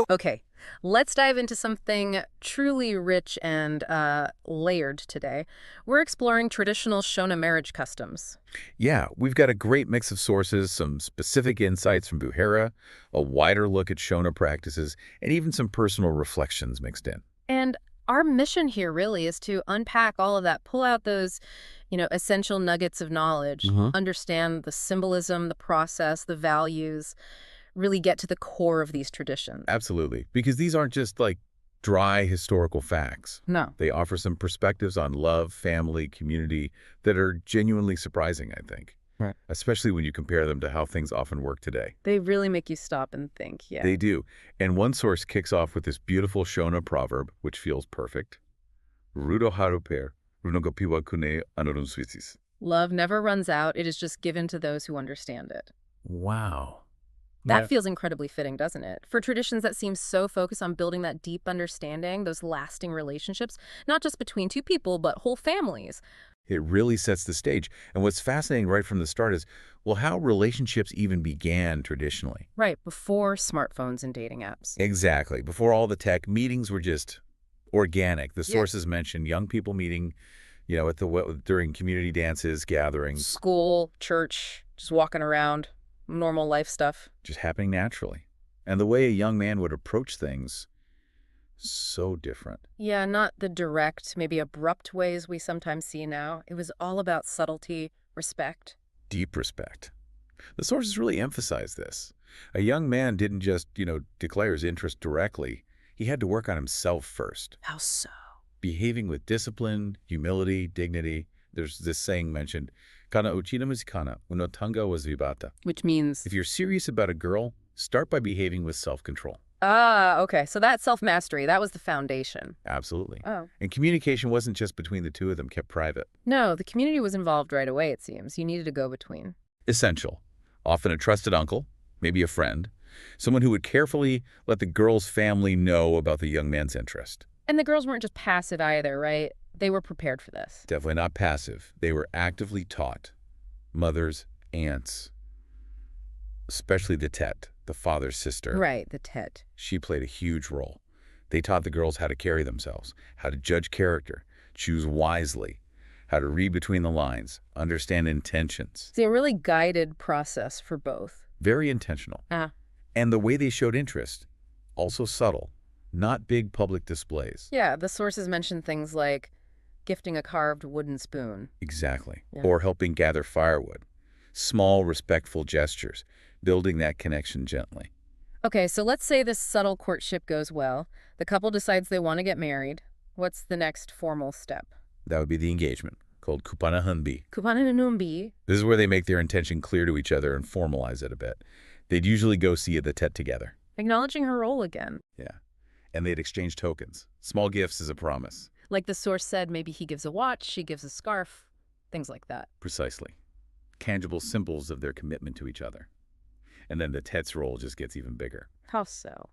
Okay, let's dive into something truly rich and layered today. We're exploring traditional Shona marriage customs. Yeah, we've got a great mix of sources, some specific insights from Buhera, a wider look at Shona practices, and even some personal reflections mixed in. And our mission here really is to unpack all of that, pull out those, essential nuggets of knowledge, hmm understand the symbolism, the process, the values, really get to the core of these traditions. Absolutely, because these aren't just like dry historical facts. No. They offer some perspectives on love, family, community that are genuinely surprising, I think, Right. especially when you compare them to how things often work today. They really make you stop and think, yeah. They do. And one source kicks off with this beautiful Shona proverb, which feels perfect. Rudo haruper, runogopiwa kune anurun swisis. Love never runs out. It is just given to those who understand it. Wow. That feels incredibly fitting, doesn't it? For traditions that seem so focused on building that deep understanding, those lasting relationships, not just between two people, but whole families. It really sets the stage. And what's fascinating right from the start is, well, how relationships even began traditionally. Right, before smartphones and dating apps. Exactly. Before all the tech, meetings were just organic. The Yeah. sources mention young people meeting, at during community dances, gatherings, School, church, just walking around, normal life stuff. just happening naturally. And the way a young man would approach things, so different. Yeah, not the direct, maybe abrupt ways we sometimes see now. It was all about subtlety, respect. Deep respect. The sources really emphasize this. A young man didn't just, declare his interest directly. He had to work on himself first, How so? behaving with discipline, humility, dignity. There's this saying mentioned, kana uchina muzikana, uno tanga was vibata. Which means, If you're serious about a girl, start by behaving with self-control. okay, so that self-mastery, that was the foundation. Absolutely. Oh. And communication wasn't just between the two of them, kept private. No, the community was involved right away, it seems. You needed a go-between. Essential. Often a trusted uncle, maybe a friend, someone who would carefully let the girl's family know about the young man's interest. And the girls weren't just passive either, right? They were prepared for this. Definitely not passive. They were actively taught. Mothers, aunts, especially the Tet, the father's sister. Right, the Tet. She played a huge role. They taught the girls how to carry themselves, how to judge character, choose wisely, how to read between the lines, understand intentions. See, a really guided process for both. Very intentional. Ah. And the way they showed interest, also subtle, not big public displays. Yeah, the sources mention things like gifting a carved wooden spoon. Exactly. Yeah. Or helping gather firewood. Small, respectful gestures, building that connection gently. Okay, so let's say this subtle courtship goes well. The couple decides they want to get married. What's the next formal step? That would be the engagement, called kupanahanbi. Kupananumbi. This is where they make their intention clear to each other and formalize it a bit. They'd usually go see the Tet together. Acknowledging her role again. Yeah. And they'd exchange tokens, small gifts as a promise. Like the source said, maybe he gives a watch, she gives a scarf, things like that. Precisely. Tangible symbols of their commitment to each other. And then the Tet's role just gets even bigger. How so?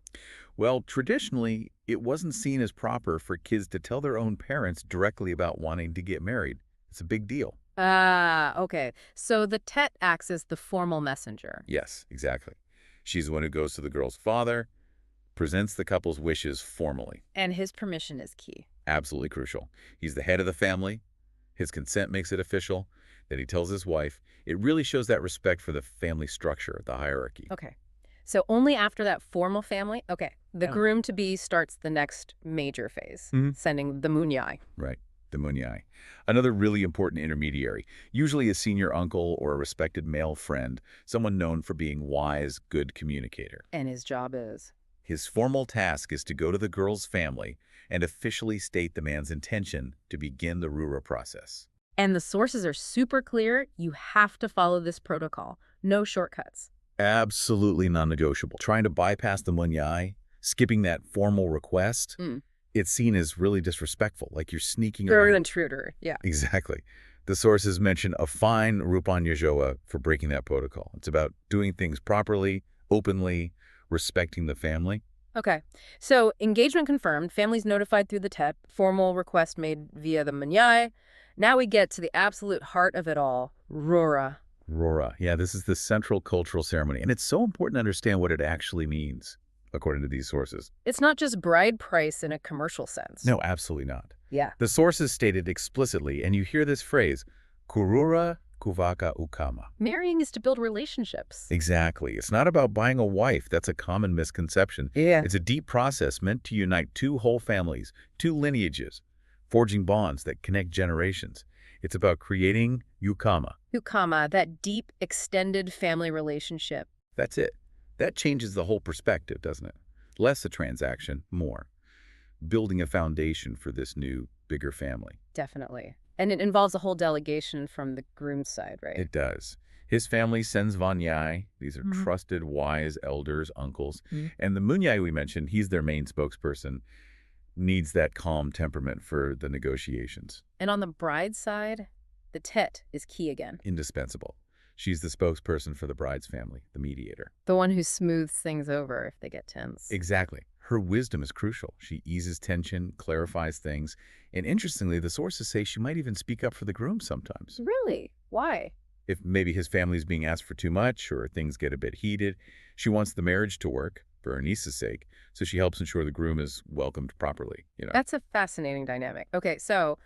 Well, traditionally, it wasn't seen as proper for kids to tell their own parents directly about wanting to get married. It's a big deal. Ah, okay. So the Tet acts as the formal messenger. Yes, exactly. She's the one who goes to the girl's father, presents the couple's wishes formally. And his permission is key. Absolutely crucial. He's the head of the family. His consent makes it official. Then he tells his wife. It really shows that respect for the family structure, the hierarchy. Okay. So only after that formal family, the Yeah. groom-to-be starts the next major phase, Mhm. sending the munyai. Right, the munyai. Another really important intermediary, usually a senior uncle or a respected male friend, someone known for being wise, good communicator. And his job is? His formal task is to go to the girl's family and officially state the man's intention to begin the Roora process. And the sources are super clear. You have to follow this protocol. No shortcuts. Absolutely non-negotiable. Trying to bypass the munyai, skipping that formal request, it's seen as really disrespectful, like you're sneaking You're an around. intruder, yeah. Exactly. The sources mention a fine rupan yajoa for breaking that protocol. It's about doing things properly, openly, respecting the family. Okay. So engagement confirmed, families notified through the Tet, formal request made via the munyai. Now we get to the absolute heart of it all, Roora. Roora. Yeah, this is the central cultural ceremony, and it's so important to understand what it actually means. according to these sources. It's not just bride price in a commercial sense. No, absolutely not. Yeah. The sources stated explicitly, and you hear this phrase, kurura kuvaka ukama. Marrying is to build relationships. Exactly. It's not about buying a wife. That's a common misconception. Yeah. It's a deep process meant to unite two whole families, two lineages, forging bonds that connect generations. It's about creating yukama. Hukama, that deep, extended family relationship. That's it. That changes the whole perspective, doesn't it? Less a transaction, more. Building a foundation for this new, bigger family. Definitely. And it involves a whole delegation from the groom's side, right? It does. His family sends Vanyai. These are trusted, wise elders, uncles. And the Munyai we mentioned, he's their main spokesperson, needs that calm temperament for the negotiations. And on the bride's side, the tet is key again. Indispensable. She's the spokesperson for the bride's family, the mediator. The one who smooths things over if they get tense. Exactly. Her wisdom is crucial. She eases tension, clarifies things, and interestingly, the sources say she might even speak up for the groom sometimes. Really? Why? If maybe his family's being asked for too much or things get a bit heated, she wants the marriage to work for her niece's sake, so she helps ensure the groom is welcomed properly. That's a fascinating dynamic. Okay, so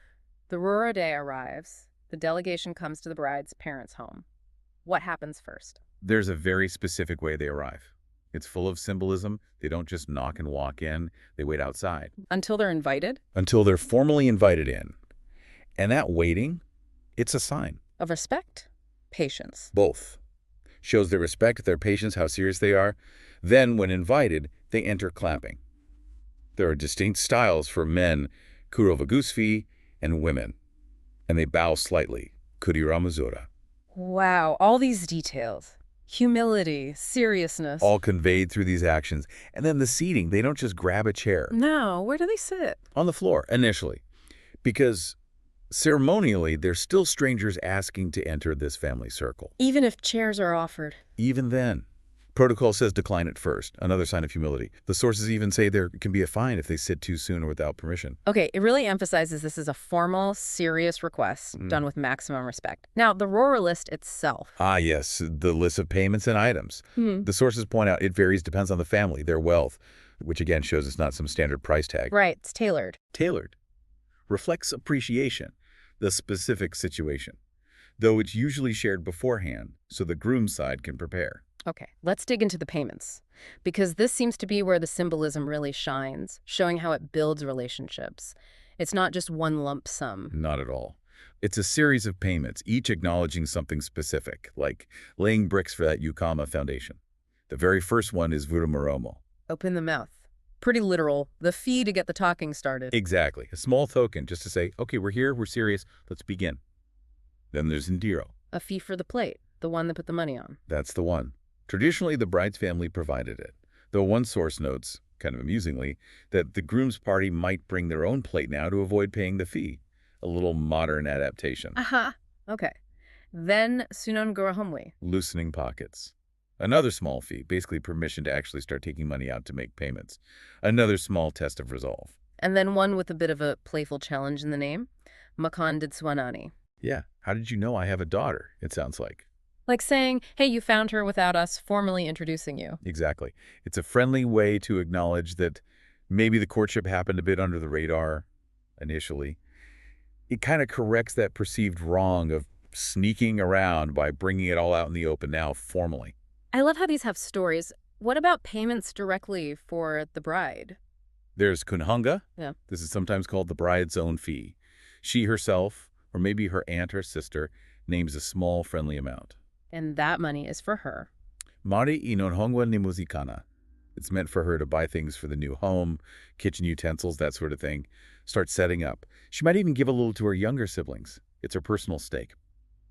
the Roora day arrives. The delegation comes to the bride's parents' home. What happens first? There's a very specific way they arrive. It's full of symbolism. They don't just knock and walk in. They wait outside. Until they're invited? Until they're formally invited in. And that waiting, it's a sign. Of respect? Patience. Both. Shows their respect, their patience, how serious they are. Then, when invited, they enter clapping. There are distinct styles for men, kurovagusvi, and women. And they bow slightly, kuriramazura. Wow, all these details. Humility, seriousness. All conveyed through these actions. And then the seating, they don't just grab a chair. No, where do they sit? On the floor, initially. Because ceremonially, they're still strangers asking to enter this family circle. Even if chairs are offered. Even then. Protocol says decline at first, another sign of humility. The sources even say there can be a fine if they sit too soon or without permission. Okay, it really emphasizes this is a formal, serious request done with maximum respect. Now, the Roora list itself. Ah, yes, the list of payments and items. The sources point out it varies, depends on the family, their wealth, which again shows it's not some standard price tag. Right, it's tailored. Tailored. Reflects appreciation, the specific situation, though it's usually shared beforehand so the groom's side can prepare. Okay, let's dig into the payments, because this seems to be where the symbolism really shines, showing how it builds relationships. It's not just one lump sum. Not at all. It's a series of payments, each acknowledging something specific, like laying bricks for that Yukama foundation. The very first one is Vuramoromo. Open the mouth. Pretty literal. The fee to get the talking started. Exactly. A small token just to say, okay, we're here, we're serious, let's begin. Then there's Indiro. A fee for the plate, the one that put the money on. That's the one. Traditionally, the bride's family provided it, though one source notes, kind of amusingly, that the groom's party might bring their own plate now to avoid paying the fee. A little modern adaptation. Aha. Okay. Then Sunon Gurahumli. Loosening pockets. Another small fee, basically permission to actually start taking money out to make payments. Another small test of resolve. And then one with a bit of a playful challenge in the name. Makan Ditswanani. Yeah. How did you know I have a daughter, it sounds like. Like saying, hey, you found her without us formally introducing you. Exactly. It's a friendly way to acknowledge that maybe the courtship happened a bit under the radar initially. It kind of corrects that perceived wrong of sneaking around by bringing it all out in the open now formally. I love how these have stories. What about payments directly for the bride? There's kunhunga. Yeah. This is sometimes called the bride's own fee. She herself, or maybe her aunt or sister, names a small friendly amount. And that money is for her. Mari inonhongwa ni muzikana. It's meant for her to buy things for the new home, kitchen utensils, that sort of thing. Start setting up. She might even give a little to her younger siblings. It's her personal stake.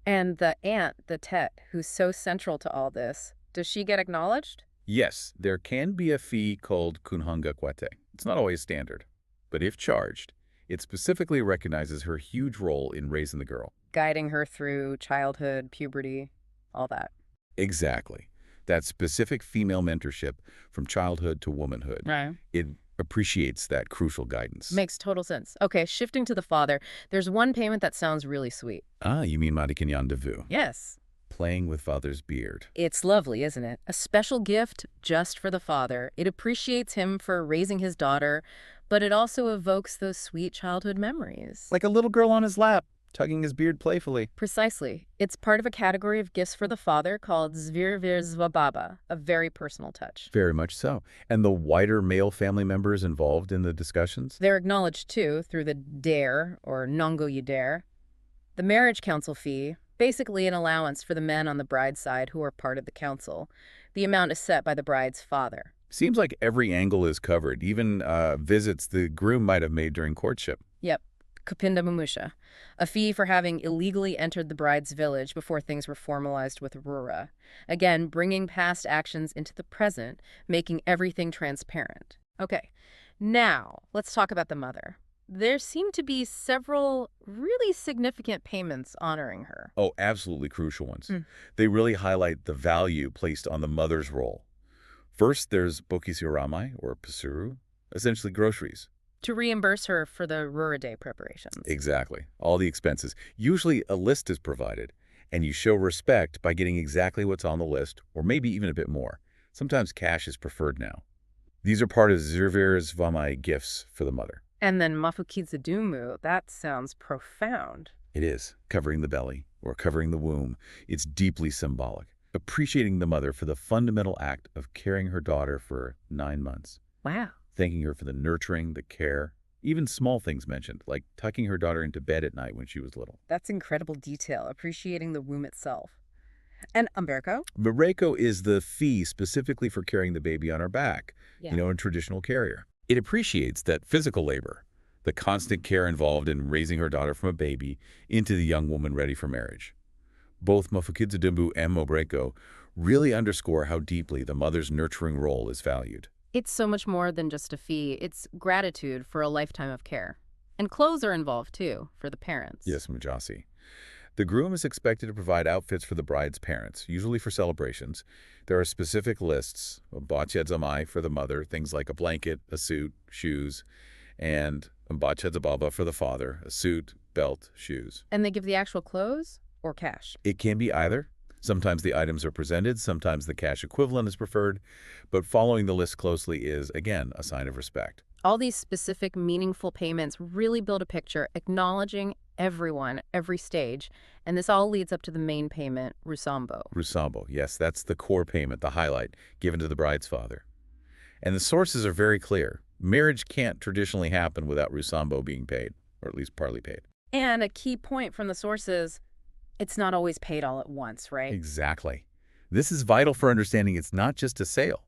And the aunt, the tet, who's so central to all this, does she get acknowledged? Yes, there can be a fee called kunhunga kwete. It's not always standard. But if charged, it specifically recognizes her huge role in raising the girl. Guiding her through childhood, puberty, all that. Exactly. That specific female mentorship from childhood to womanhood. Right. It appreciates that crucial guidance. Makes total sense. Okay, shifting to the father, there's one payment that sounds really sweet. Ah, you mean Marikinyan Devu. Yes. playing with father's beard. It's lovely, isn't it? A special gift just for the father. It appreciates him for raising his daughter, but it also evokes those sweet childhood memories. Like a little girl on his lap, tugging his beard playfully. Precisely. It's part of a category of gifts for the father called Zvababa, a very personal touch. Very much so. And the wider male family members involved in the discussions? They're acknowledged, too, through the dare, or nongo yidare, the marriage council fee, basically an allowance for the men on the bride's side who are part of the council. The amount is set by the bride's father. Seems like every angle is covered, even visits the groom might have made during courtship. Yep. Kupinda Mumusha, a fee for having illegally entered the bride's village before things were formalized with Roora. Again, bringing past actions into the present, making everything transparent. Okay, now let's talk about the mother. There seem to be several really significant payments honoring her. Oh, absolutely crucial ones. Mm. They really highlight the value placed on the mother's role. First, there's Bokisiramai, or Pasuru, essentially groceries. To reimburse her for the Roora Day preparations. Exactly. All the expenses. Usually a list is provided, and you show respect by getting exactly what's on the list, or maybe even a bit more. Sometimes cash is preferred now. These are part of Zirvir's Vamai gifts for the mother. And then Mafukidzadumu, that sounds profound. It is, covering the belly, or covering the womb. It's deeply symbolic, appreciating the mother for the fundamental act of carrying her daughter for 9 months. Wow. Thanking her for the nurturing, the care, even small things mentioned, like tucking her daughter into bed at night when she was little. That's incredible detail, appreciating the womb itself. And Umberco? Mareko is the fee specifically for carrying the baby on her back, in traditional carrier. It appreciates that physical labor, the constant care involved in raising her daughter from a baby into the young woman ready for marriage. Both Mafukidzadumu and Mobreko really underscore how deeply the mother's nurturing role is valued. It's so much more than just a fee. It's gratitude for a lifetime of care. And clothes are involved, too, for the parents. Yes, Mujasi. The groom is expected to provide outfits for the bride's parents, usually for celebrations. There are specific lists, Mbachedzamai for the mother, things like a blanket, a suit, shoes, and Mbachedzababa for the father, a suit, belt, shoes. And they give the actual clothes or cash? It can be either. Sometimes the items are presented, sometimes the cash equivalent is preferred, but following the list closely is, again, a sign of respect. All these specific, meaningful payments really build a picture, acknowledging everyone, every stage, and this all leads up to the main payment, Rusambo. Rusambo, yes, that's the core payment, the highlight, given to the bride's father. And the sources are very clear. Marriage can't traditionally happen without Rusambo being paid, or at least partly paid. And a key point from the sources, it's not always paid all at once, right? Exactly. This is vital for understanding it's not just a sale.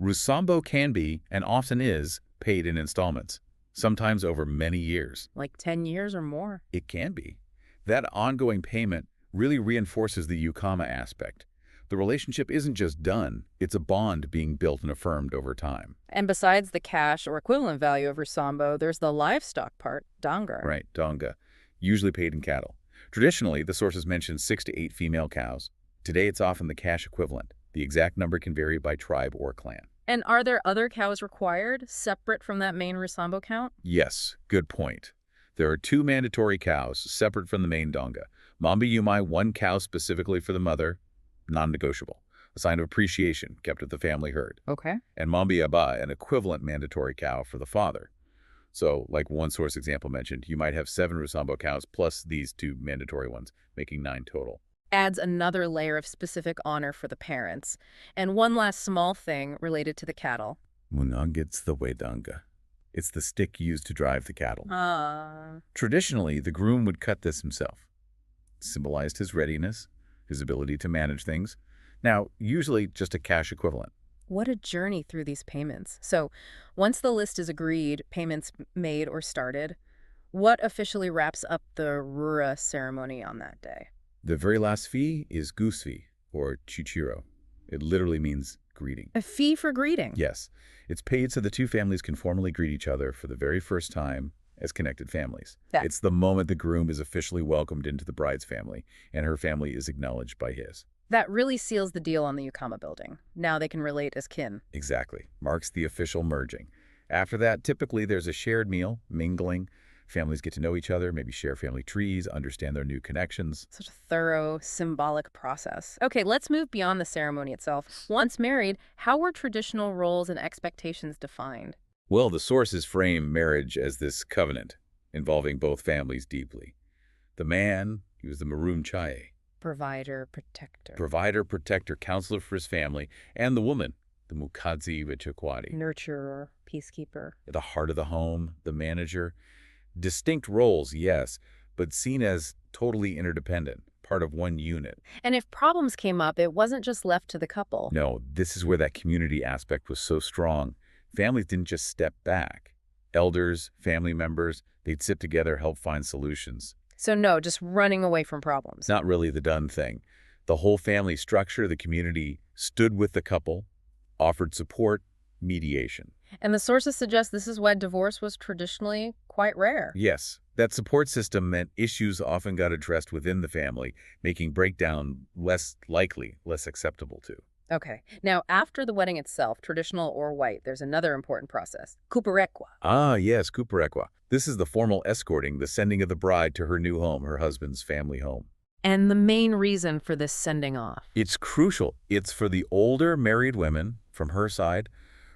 Rusambo can be, and often is, paid in installments, sometimes over many years. Like 10 years or more. It can be. That ongoing payment really reinforces the Ukama aspect. The relationship isn't just done, it's a bond being built and affirmed over time. And besides the cash or equivalent value of Rusambo, there's the livestock part, Donga. Right, Donga, usually paid in cattle. Traditionally, the sources mention 6 to 8 female cows. Today, it's often the cash equivalent. The exact number can vary by tribe or clan. And are there other cows required, separate from that main Rusambo count? Yes, good point. There are 2 mandatory cows, separate from the main Donga. Mamba Yumai, 1 cow specifically for the mother, non-negotiable, a sign of appreciation kept at the family herd. Okay. And Mamba Yaba, an equivalent mandatory cow for the father. So, like one source example mentioned, you might have 7 Rusambo cows plus these 2 mandatory ones, making 9 total. Adds another layer of specific honor for the parents. And one last small thing related to the cattle. Munagit's the Wedanga. It's the stick used to drive the cattle. Traditionally, the groom would cut this himself. It symbolized his readiness, his ability to manage things. Now, usually just a cash equivalent. What a journey through these payments. So, once the list is agreed, payments made or started, what officially wraps up the Roora ceremony on that day? The very last fee is goose fee, or chichiro. It literally means greeting. A fee for greeting? Yes. It's paid so the 2 families can formally greet each other for the very first time as connected families. It's the moment the groom is officially welcomed into the bride's family, and her family is acknowledged by his. That really seals the deal on the Ukama building. Now they can relate as kin. Exactly. Marks the official merging. After that, typically there's a shared meal, mingling, Families get to know each other, maybe share family trees, understand their new connections. Such a thorough, symbolic process. Okay, let's move beyond the ceremony itself. Once married, how were traditional roles and expectations defined? Well, the sources frame marriage as this covenant involving both families deeply. The man, he was the maroon chaye, Provider, protector, provider, protector, counselor for his family, and the woman, the mukadzi vichakwati, nurturer, peacekeeper. the heart of the home, the manager. Distinct roles, yes, but seen as totally interdependent, part of one unit. And if problems came up, it wasn't just left to the couple. No, this is where that community aspect was so strong. Families didn't just step back. Elders, family members, they'd sit together, help find solutions. So no, just running away from problems. Not really the done thing. The whole family structure, the community, stood with the couple, offered support, mediation. And the sources suggest this is why divorce was traditionally quite rare. Yes, that support system meant issues often got addressed within the family, making breakdown less likely, less acceptable too. Okay. Now, after the wedding itself, traditional or white, there's another important process. Kuparekwa. Ah, yes, kuparekwa. This is the formal escorting, the sending of the bride to her new home, her husband's family home. And the main reason for this sending off. It's crucial. It's for the older married women from her side,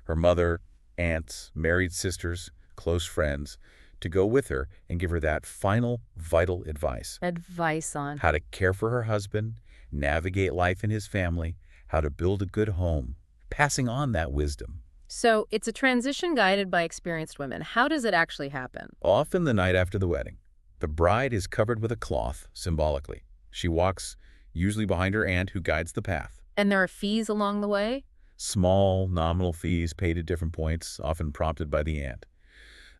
her mother, aunts, married sisters, close friends, to go with her and give her that final, vital advice. Advice on. How to care for her husband, navigate life in his family, how to build a good home, passing on that wisdom. So it's a transition guided by experienced women. How does it actually happen? Often the night after the wedding, the bride is covered with a cloth, symbolically. She walks, usually behind her aunt who guides the path. And there are fees along the way? Small, nominal fees paid at different points, often prompted by the aunt.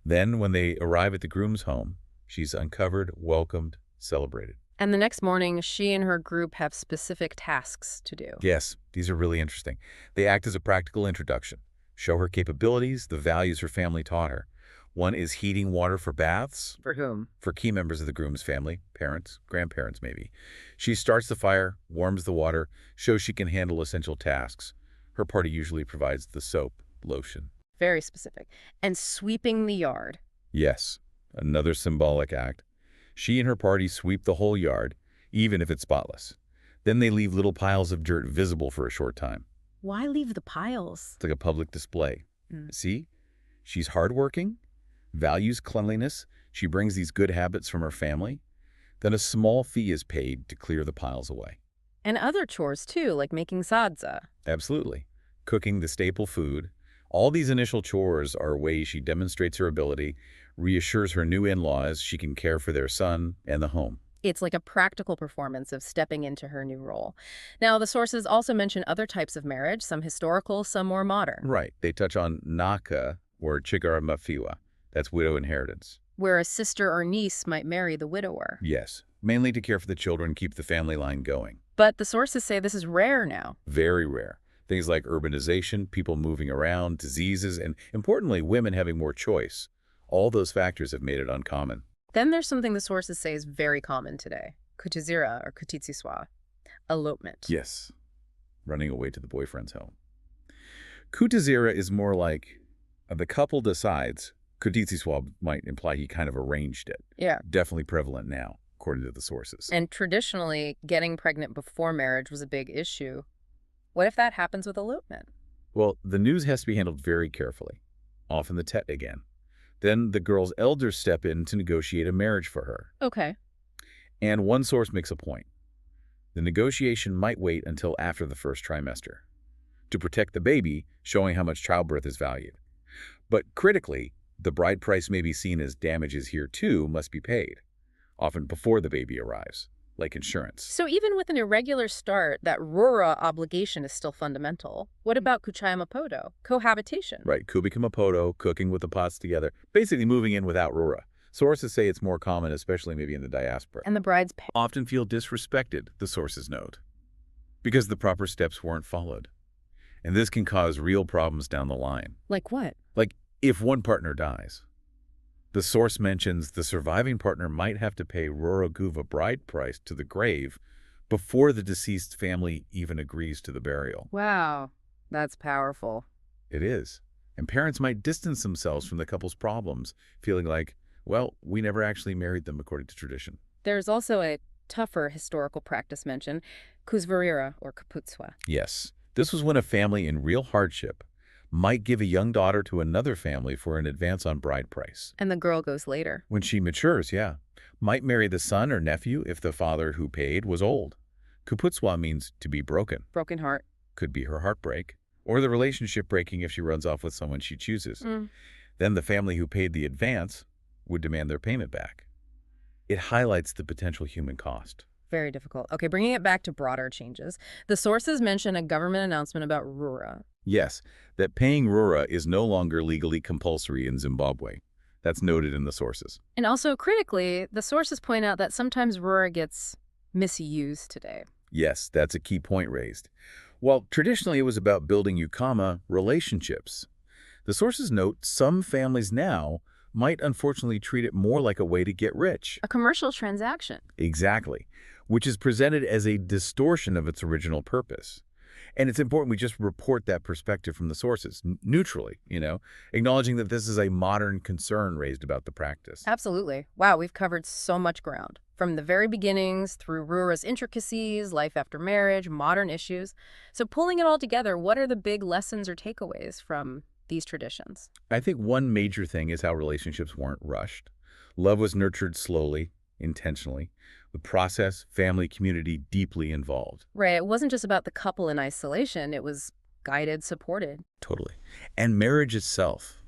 Then, when they arrive at the groom's home, she's uncovered, welcomed, celebrated. And the next morning, she and her group have specific tasks to do. Yes, these are really interesting. They act as a practical introduction, show her capabilities, the values her family taught her. One is heating water for baths. For whom? For key members of the groom's family, parents, grandparents maybe. She starts the fire, warms the water, shows she can handle essential tasks. Her party usually provides the soap, lotion. Very specific. And sweeping the yard. Yes, another symbolic act. She and her party sweep the whole yard, even if it's spotless. Then they leave little piles of dirt visible for a short time. Why leave the piles? It's like a public display. See? She's hardworking, values cleanliness. She brings these good habits from her family. Then a small fee is paid to clear the piles away. And other chores, too, like making sadza. Absolutely. Cooking the staple food. All these initial chores are ways she demonstrates her ability, reassures her new in-laws she can care for their son and the home. It's like a practical performance of stepping into her new role. Now, the sources also mention other types of marriage, some historical, some more modern. Right. They touch on naka, or chigara mafiwa. That's widow inheritance. Where a sister or niece might marry the widower. Yes. Mainly to care for the children, keep the family line going. But the sources say this is rare now. Very rare. Things like urbanization, people moving around, diseases, and importantly, women having more choice. All those factors have made it uncommon. Then there's something the sources say is very common today. Kutizira or kutitsiswa. Elopement. Yes. Running away to the boyfriend's home. Kutizira is more like the couple decides. Kutitsiswa might imply he kind of arranged it. Yeah. Definitely prevalent now, according to the sources. And traditionally, getting pregnant before marriage was a big issue. What if that happens with elopement? Well, the news has to be handled very carefully. Often the tet again. Then the girl's elders step in to negotiate a marriage for her. Okay. And one source makes a point. The negotiation might wait until after the first trimester to protect the baby, showing how much childbirth is valued. But critically, the bride price may be seen as damages here too must be paid, often before the baby arrives, like insurance. So even with an irregular start, that Roora obligation is still fundamental. What about kuchayamapodo, cohabitation? Right, kubikamapoto, cooking with the pots together, basically moving in without Roora. Sources say it's more common, especially maybe in the diaspora. And the bride's Often feel disrespected, the sources note, because the proper steps weren't followed. And this can cause real problems down the line. Like what? Like if one partner dies. The source mentions the surviving partner might have to pay Roroguva bride price to the grave before the deceased family even agrees to the burial. Wow, that's powerful. It is. And parents might distance themselves from the couple's problems, feeling like, Well, we never actually married them according to tradition. There's also a tougher historical practice mentioned, kuzvarira or kaputswa. Yes, this was when a family in real hardship might give a young daughter to another family for an advance on bride price. And the girl goes later. When she matures, yeah, might marry the son or nephew if the father who paid was old. Kuputswa means to be broken. Broken heart. Could be her heartbreak, or the relationship breaking if she runs off with someone she chooses. Then the family who paid the advance would demand their payment back. It highlights the potential human cost. Very difficult. Okay, bringing it back to broader changes. The sources mention a government announcement about Roora. Yes, that paying Roora is no longer legally compulsory in Zimbabwe. That's noted in the sources. And also, critically, the sources point out that sometimes Roora gets misused today. Yes, that's a key point raised. While traditionally it was about building ukama relationships, the sources note some families now might unfortunately treat it more like a way to get rich. A commercial transaction. Exactly, which is presented as a distortion of its original purpose. And it's important we just report that perspective from the sources, neutrally, acknowledging that this is a modern concern raised about the practice. Absolutely. Wow, we've covered so much ground. From the very beginnings, through Roora's intricacies, life after marriage, modern issues. So pulling it all together, what are the big lessons or takeaways from these traditions? I think one major thing is how relationships weren't rushed. Love was nurtured slowly, intentionally. The process, family, community deeply involved. Right. It wasn't just about the couple in isolation. It was guided, supported. Totally. And marriage itself,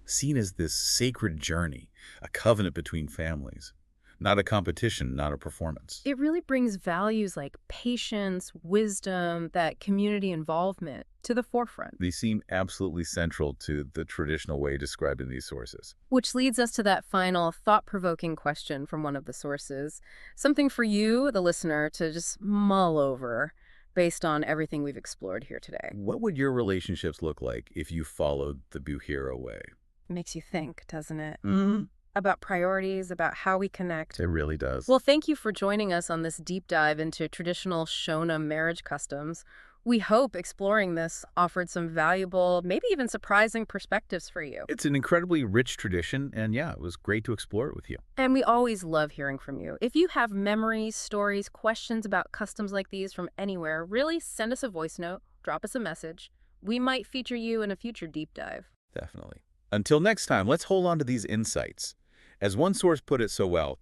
seen as this sacred journey, a covenant between families. Not a competition, not a performance. It really brings values like patience, wisdom, that community involvement to the forefront. They seem absolutely central to the traditional way described in these sources. Which leads us to that final thought-provoking question from one of the sources. Something for you, the listener, to just mull over based on everything we've explored here today. What would your relationships look like if you followed the Buhera way? Makes you think, doesn't it? Mm-hmm. About priorities, about how we connect. It really does. Well, thank you for joining us on this deep dive into traditional Shona marriage customs. We hope exploring this offered some valuable, maybe even surprising perspectives for you. It's an incredibly rich tradition, and yeah, it was great to explore it with you. And we always love hearing from you. If you have memories, stories, questions about customs like these from anywhere, really send us a voice note, drop us a message. We might feature you in a future deep dive. Definitely. Until next time, let's hold on to these insights. As one source put it so well,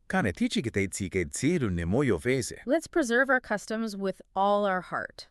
let's preserve our customs with all our heart.